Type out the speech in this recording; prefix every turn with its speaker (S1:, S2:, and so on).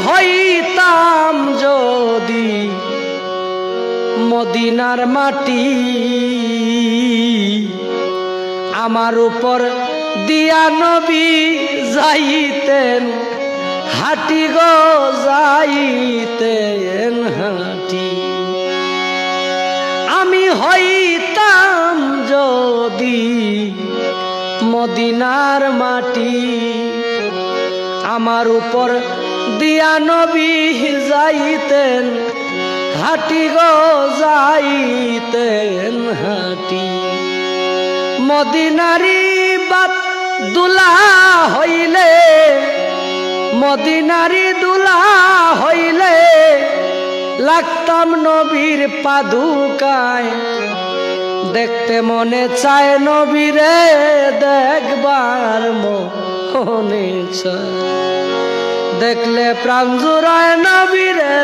S1: হইতাম যদি মদিনার মাটি, আমার উপর দিয়া নবী যাইতেন হাঁটি গো যাইতেন হাঁটি। আমি হইতাম যদি মদিনার মাটি, আমার উপর দিয়া নবী যাইতেন হাঁটি গো যাইতেন হাঁটি। মদিনারি বাত দুলা হইলে, মদিনারি দুলা হইলে লাগতাম নবীর পাদুকায়। দেখতে মনে চায় নবীরে দেখবার মনে চায়, দেখলে প্রাণ জুড়ায় নবীরে